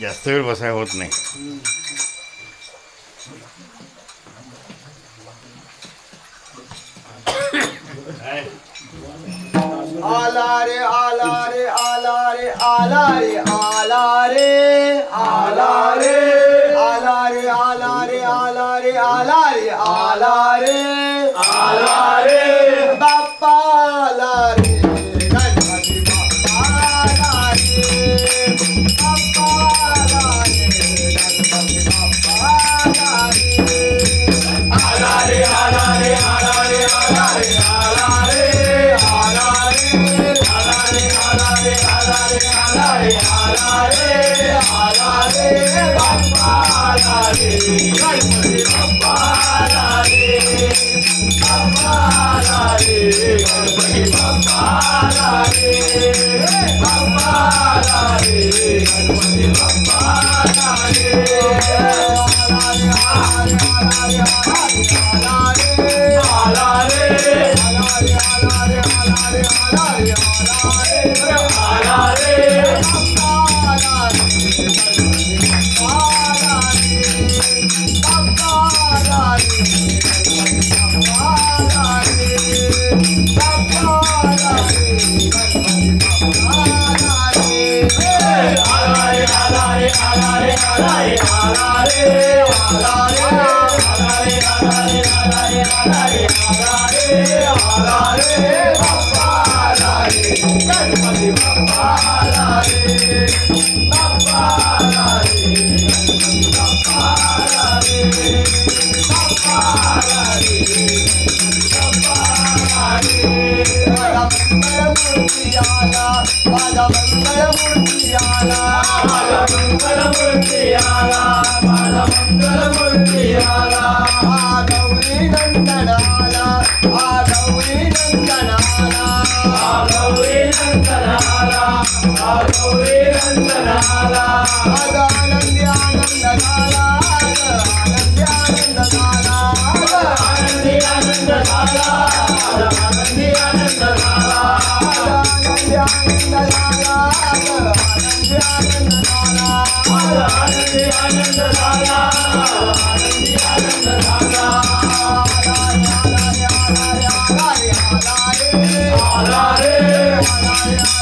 जास्त वेळ बसाय होत नाही. आला रे आला रे आला रे आला रे आला रे आला रे आला रे आला रे आला रे आला रे आला रे आला रे बाप्पा आला रे गणपती बाप्पा आला रे बाप्पा आला रे गणपती बाप्पा आला रे आला रे आला रे आला रे आला रे आला रे आला रे आला रे आला रे आला रे आला रे आला रे बाप्पा आला रे गणपती बाप्पा आला रे बाप्पा आला रे गणपती बाप्पा आला रे बाप्पा आला रे गणपती बाप्पा आला रे आला रे आला रे आला रे आला रे आला रे आला रे आला रे आला रे आला रे आला रे बाप्पा आला रे बाप्पा आला रे बाप्पा आला रे बाप्पा आला रे आला रे आला रे आला रे आला रे आला रे आला रे आला रे आला रे आला रे आला रे आला रे बाप्पा आला रे गणपती बाप्पा आला रे बाप्पा आला रे गणपती बाप्पा आला रे बाप्पा आला रे बाप्पा आला रे माझा मंगळमूर्ती आला माझा मंगळमूर्ती आला माझा मंगळमूर्ती आला हा गौरी नंदन आला हा गौरी नंदन आला हा गौरी नंदन आला हा गौरी नंदन आला आज आनंदी आनंद झाला आनंदी आनंद झाला आनंदी आनंद झाला आनंदी आनंद झाला आनंदी आनंद झाला आनंदी आनंद झाला आनंदी आनंद झाला आनंदी आनंद झाला आला रे आला रे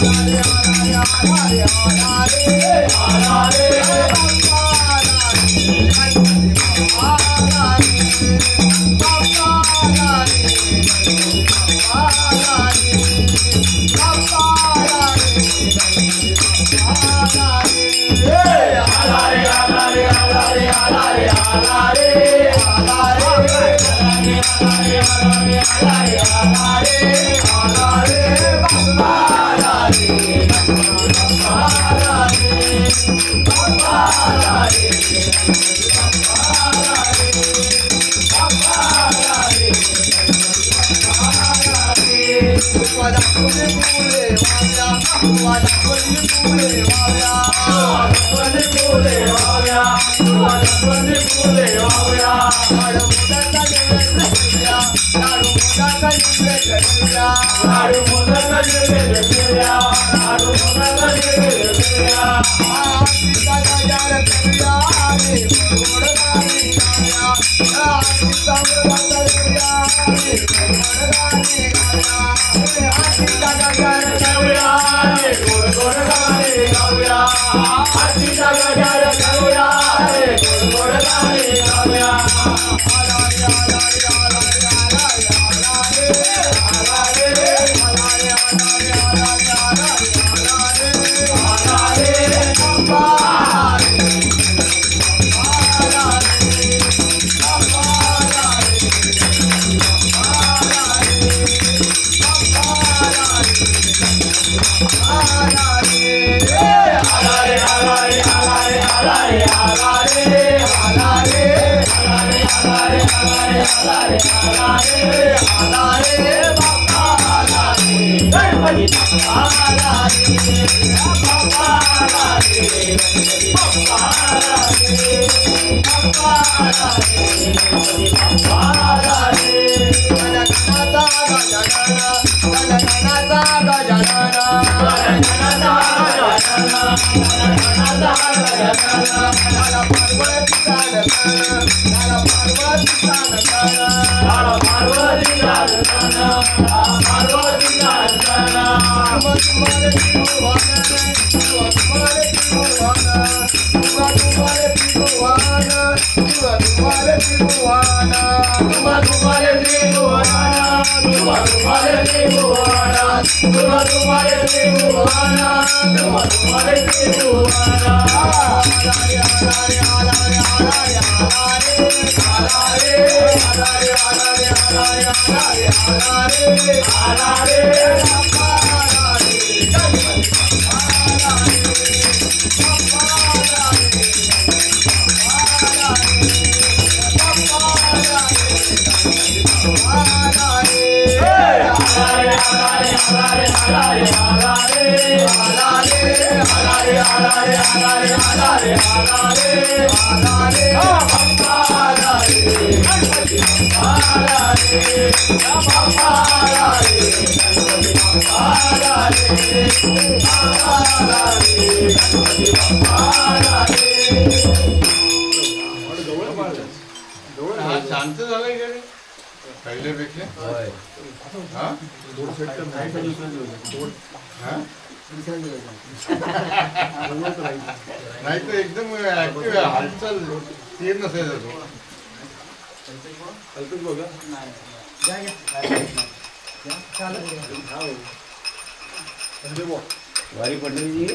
शांत झालंय का रे पहिल्यापेक्षा नाही तर एकदम ऍक्टिव्ह हालचाल ते नसायचं वारी पडली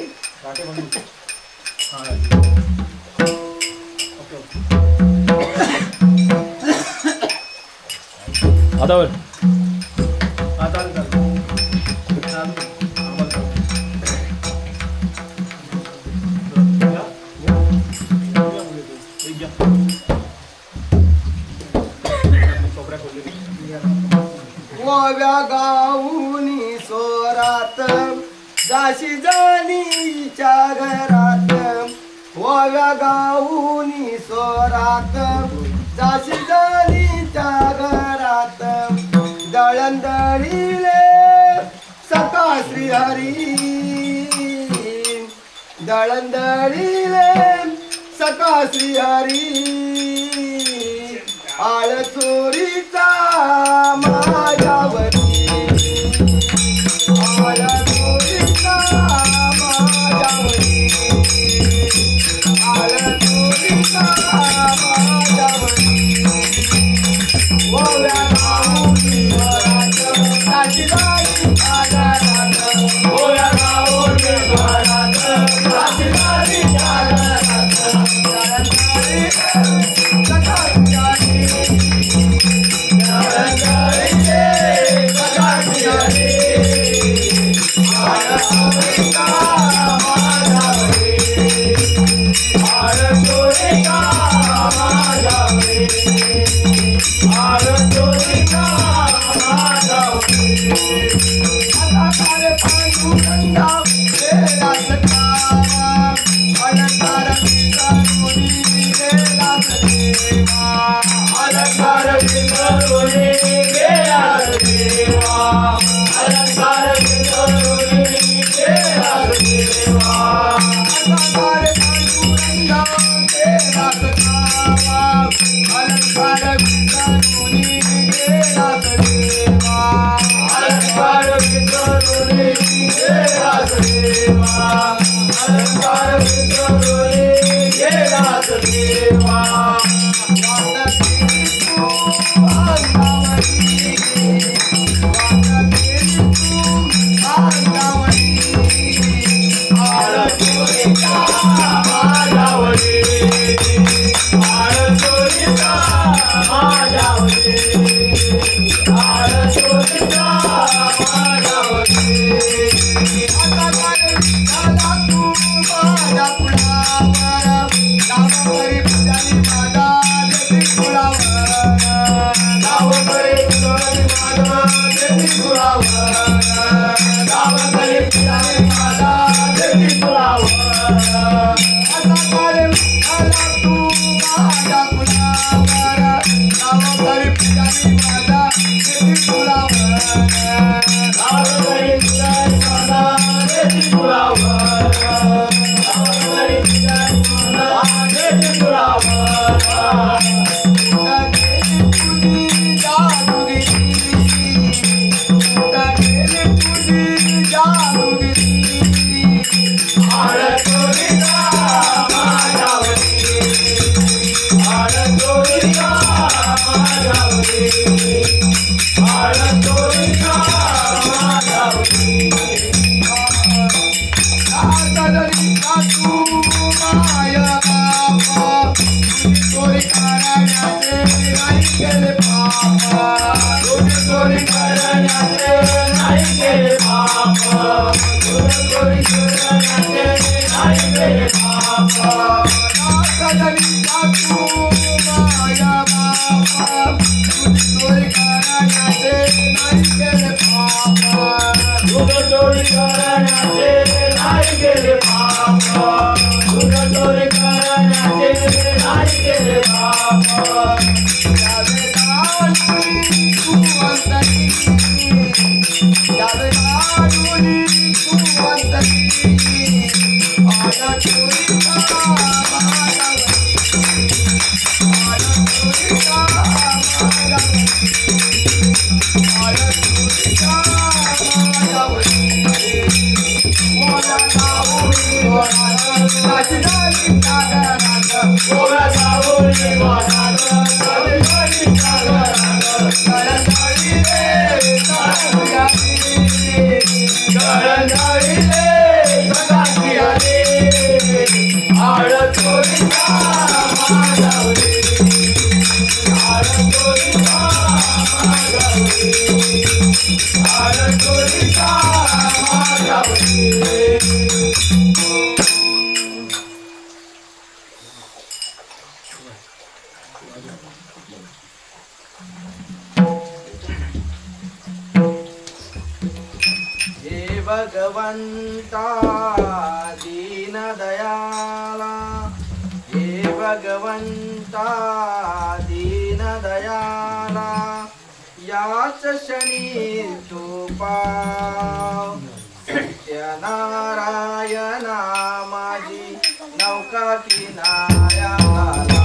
हातावर ओव्या गाऊनी सोरात जाशी जाणीच्या घरात ओव्या गाऊनी सोरात जाशी जाणीच्या घरात दळंदळीले सका श्रीहरी दळंदळीले सका श्रीहरी आळचोरीचा मायावरी आळचोरीचा मायावरी आळचोरीचा मायावरी ओव्या गाऊनी स्वरात साक्षीदारी आदरात ओव्या गाऊनी स्वरात साक्षीदारी आदरात Hare पिढाने माझा देती तुला वर असा काळ आला तू माझ्या कुणावर गावकरी पिढाने माझा देती तुला वर गावकरी पिढाने माझा देती तुला वर गावकरी पिढाने माझा देती तुला वर भगवंता दीन दयाला हे भगवंता दीन दयाला याच क्षणी तू पाव सत्यनारायणा माझी नौका किनाऱ्याला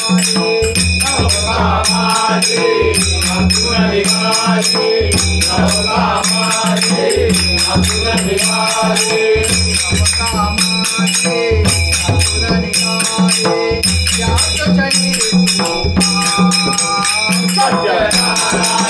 Thank you. नवकामाचे आतुर निघाले नवकामाचे आतुर निघाले नवकामाचे आतुर निघाले याच क्षणी सत्यनारायण